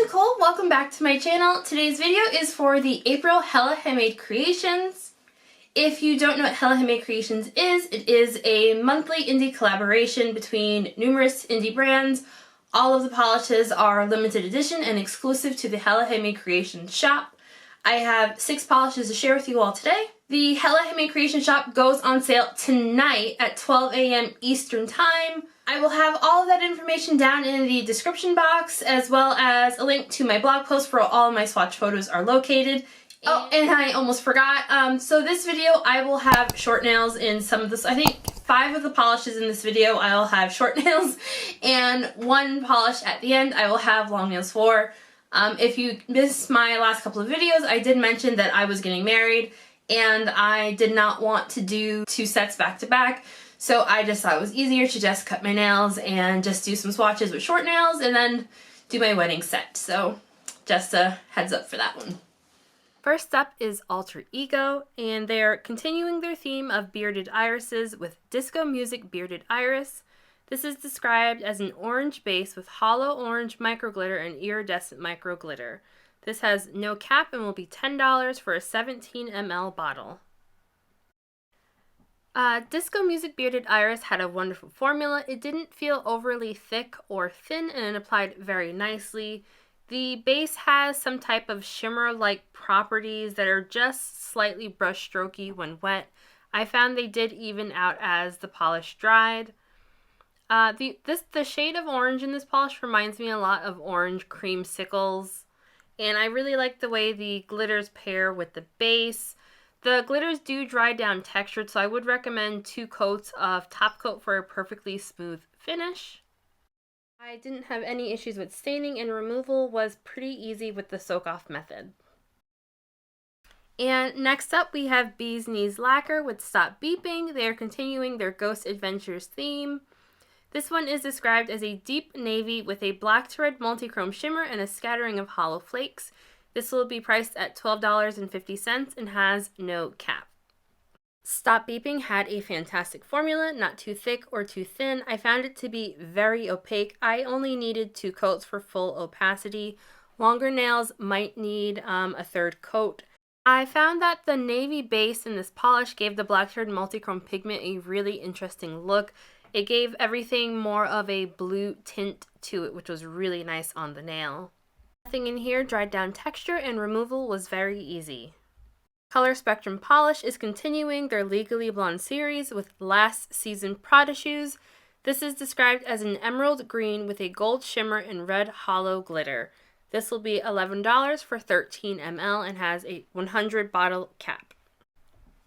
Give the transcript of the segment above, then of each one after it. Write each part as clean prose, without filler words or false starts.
Nicole, welcome back to my channel. Today's video is for the April Hella Handmade Creations. If you don't know what Hella Handmade Creations is, it is a monthly indie collaboration between numerous indie brands. All of the polishes are limited edition and exclusive to the Hella Handmade Creations shop. I have 6 polishes to share with you all today. The Hella Handmade Creations shop goes on sale tonight at 12 a.m. Eastern Time. I will have all of that information down in the description box, as well as a link to my blog post where all of my swatch photos are located. Oh, and I almost forgot. So this video, I will have short nails in some of this. I think 5 of the polishes in this video, I'll have short nails, and 1 polish at the end, I will have long nails for. If you missed my last couple of videos, I did mention that I was getting married, and I did not want to do 2 sets back to back. So I just thought it was easier to just cut my nails and just do some swatches with short nails and then do my wedding set. So just a heads up for that one. First up is Alter Ego, and they're continuing their theme of bearded irises with Disco Music Bearded Iris. This is described as an orange base with hollow orange micro glitter and iridescent micro glitter. This has no cap and will be $10 for a 17 ml bottle. Disco Music Bearded Iris had a wonderful formula. It didn't feel overly thick or thin, and it applied very nicely. The base has some type of shimmer-like properties that are just slightly brush strokey when wet. I found they did even out as the polish dried. The shade of orange in this polish reminds me a lot of orange creamsicles, and I really like the way the glitters pair with the base. The glitters do dry down textured, so I would recommend 2 coats of top coat for a perfectly smooth finish. I didn't have any issues with staining, and removal was pretty easy with the soak-off method. And next up we have Bee's Knees Lacquer with Stop Beeping. They are continuing their Ghost Adventures theme. This one is described as a deep navy with a black to red multi-chrome shimmer and a scattering of hollow flakes. This will be priced at $12.50 and has no cap. Stop Beeping had a fantastic formula, not too thick or too thin. I found it to be very opaque. I only needed 2 coats for full opacity. Longer nails might need a 3rd coat. I found that the navy base in this polish gave the black to red multi-chrome pigment a really interesting look. It gave everything more of a blue tint to it, which was really nice on the nail. Nothing in here dried down texture, and removal was very easy. Color Spectrum Polish is continuing their Legally Blonde series with last season Prada shoes. This is described as an emerald green with a gold shimmer and red hollow glitter. This will be $11 for 13 ml and has a 100 bottle cap.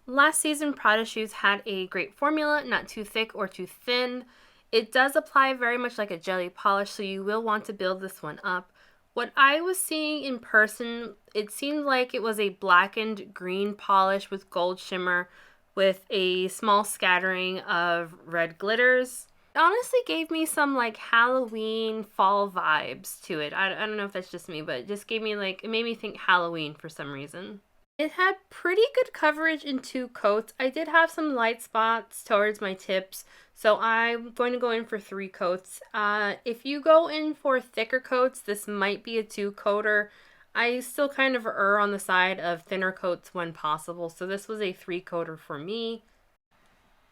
Last season Prada shoes had a great formula, not too thick or too thin. It does apply very much like a jelly polish, so you will want to build this one up. What I was seeing in person, it seemed like it was a blackened green polish with gold shimmer with a small scattering of red glitters. It honestly gave me some like Halloween fall vibes to it. I don't know if that's just me, but it just gave me it made me think Halloween for some reason. It had pretty good coverage in 2 coats. I did have some light spots towards my tips, so I'm going to go in for 3 coats. If you go in for thicker coats, this might be a 2-coater. I still kind of err on the side of thinner coats when possible, so this was a 3-coater for me.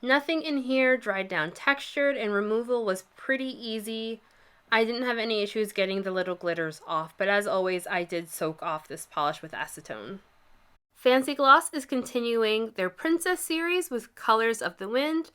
Nothing in here dried down textured, and removal was pretty easy. I didn't have any issues getting the little glitters off, but as always, I did soak off this polish with acetone. Fancy Gloss is continuing their Princess series with Colors of the Wind.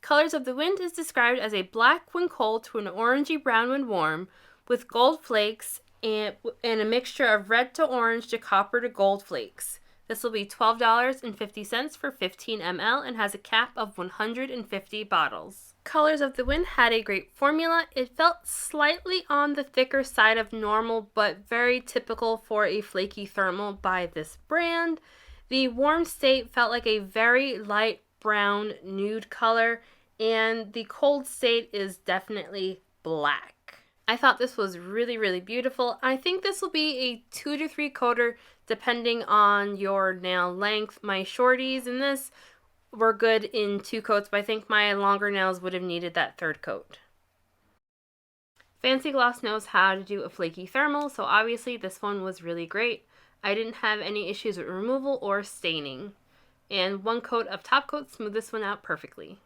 Colors of the Wind is described as a black when cold to an orangey brown when warm, with gold flakes and a mixture of red to orange to copper to gold flakes. This will be $12.50 for 15 ml and has a cap of 150 bottles. Colors of the Wind had a great formula. It felt slightly on the thicker side of normal, but very typical for a flaky thermal by this brand. The warm state felt like a very light brown nude color, and the cold state is definitely black. I thought this was really, really beautiful. I think this will be a 2 to 3 coater depending on your nail length. My shorties in this were good in 2 coats, but I think my longer nails would have needed that 3rd coat. Fancy Gloss knows how to do a flaky thermal, so obviously this one was really great. I didn't have any issues with removal or staining. And one coat of top coat smoothed this one out perfectly.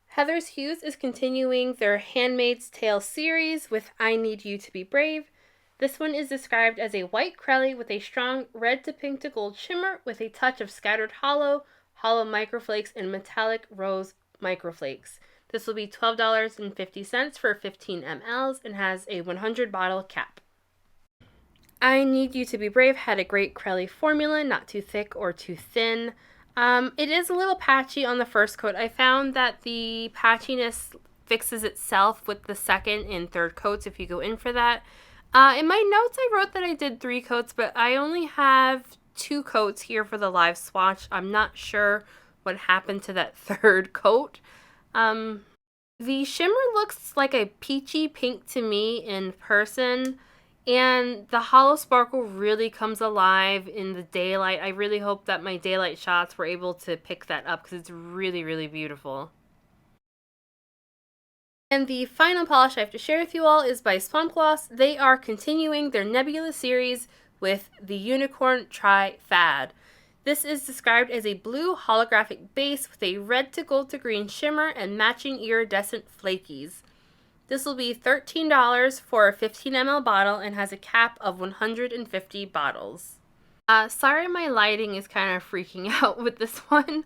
Heather's Hues is continuing their Handmaid's Tale series with I Need You to Be Brave. This one is described as a white crelly with a strong red to pink to gold shimmer with a touch of scattered hollow microflakes, and metallic rose microflakes. This will be $12.50 for 15 mLs and has a 100 bottle cap. I Need You to Be Brave had a great crelly formula, not too thick or too thin. It is a little patchy on the first coat. I found that the patchiness fixes itself with the second and third coats if you go in for that. In my notes I wrote that I did 3 coats, but I only have 2 coats here for the live swatch. I'm not sure what happened to that third coat. The shimmer looks like a peachy pink to me in person, and the hollow sparkle really comes alive in the daylight. I really hope that my daylight shots were able to pick that up because it's really, really beautiful. And the final polish I have to share with you all is by Swamp Gloss. They are continuing their Nebula series with the Unicorn Trifad. This is described as a blue holographic base with a red to gold to green shimmer and matching iridescent flakies. This will be $13 for a 15 ml bottle and has a cap of 150 bottles. Sorry my lighting is kind of freaking out with this one.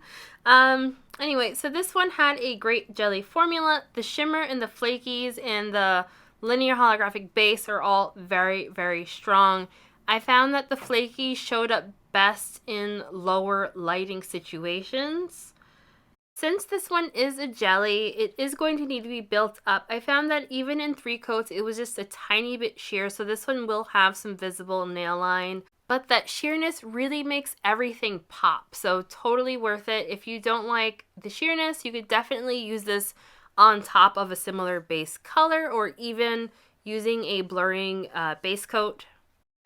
Anyway, so this one had a great jelly formula. The shimmer and the flakies and the linear holographic base are all very, very strong. I found that the flaky showed up best in lower lighting situations. Since this one is a jelly, it is going to need to be built up. I found that even in 3 coats, it was just a tiny bit sheer, so this one will have some visible nail line. But that sheerness really makes everything pop, so totally worth it. If you don't like the sheerness, you could definitely use this on top of a similar base color or even using a blurring base coat.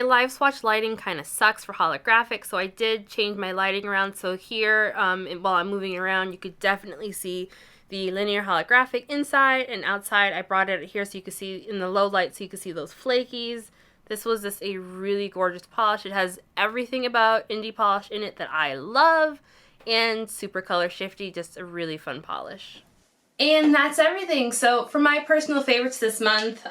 My live swatch lighting kind of sucks for holographic, so I did change my lighting around. So here, while I'm moving around, you could definitely see the linear holographic inside and outside. I brought it here so you could see in the low light, so you could see those flakies. This was just a really gorgeous polish. It has everything about indie polish in it that I love, and super color shifty, just a really fun polish. And that's everything. So for my personal favorites this month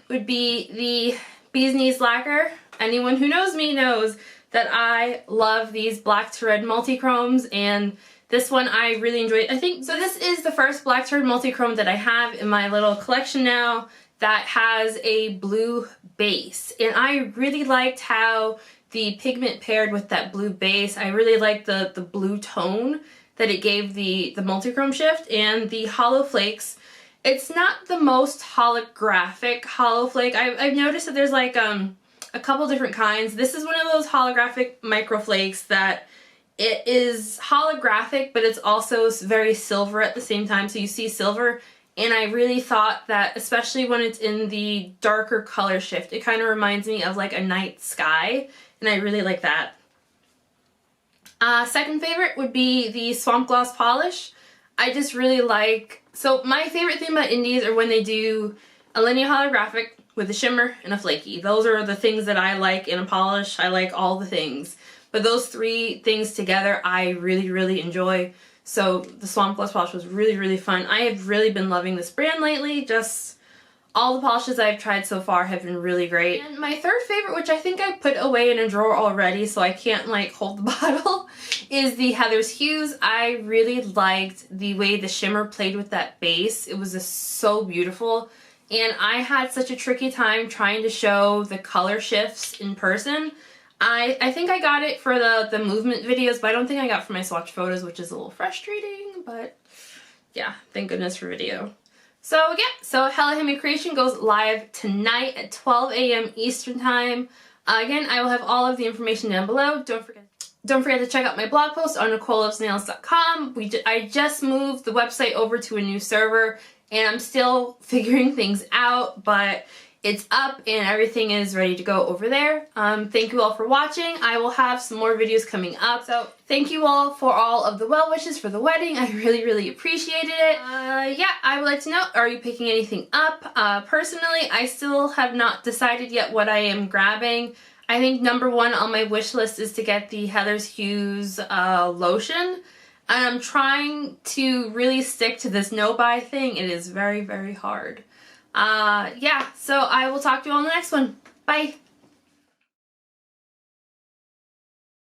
would be the Bee's Knees Lacquer. Anyone who knows me knows that I love these black to red multi-chromes, and this one I really enjoyed. I think, so this is the first black to red multi-chrome that I have in my little collection now that has a blue base. And I really liked how the pigment paired with that blue base. I really liked the blue tone that it gave the multi-chrome shift, and the hollow flakes. It's not the most holographic hollow flake. I've noticed that there's like a couple different kinds. This is one of those holographic microflakes that it is holographic, but it's also very silver at the same time. So you see silver, and I really thought that, especially when it's in the darker color shift, it kind of reminds me of like a night sky, and I really like that. Second favorite would be the Swamp Gloss polish. I just really like, so my favorite thing about indies are when they do a linear holographic with a shimmer and a flaky. Those are the things that I like in a polish. I like all the things. But those 3 things together I really, really enjoy. So the Swamp Gloss polish was really, really fun. I have really been loving this brand lately. Just all the polishes I've tried so far have been really great. And my third favorite, which I think I put away in a drawer already so I can't like hold the bottle, is the Heather's Hues. I really liked the way the shimmer played with that base. It was just so beautiful. And I had such a tricky time trying to show the color shifts in person. I think I got it for the movement videos, but I don't think I got it for my swatch photos, which is a little frustrating, but yeah, thank goodness for video. So yeah, so Hella Handmade Creation goes live tonight at 12 a.m. Eastern Time. Again, I will have all of the information down below. Don't forget to check out my blog post on NicoleLovesNails.com. I just moved the website over to a new server, and I'm still figuring things out, but it's up and everything is ready to go over there. Thank you all for watching. I will have some more videos coming up. So thank you all for all of the well wishes for the wedding. I really appreciated it. Yeah, I would like to know, are you picking anything up? Personally, I still have not decided yet what I am grabbing. I think number one on my wish list is to get the Heather's Hues lotion. And I'm trying to really stick to this no-buy thing. It is very hard. Yeah, so I will talk to you all in the next one. Bye!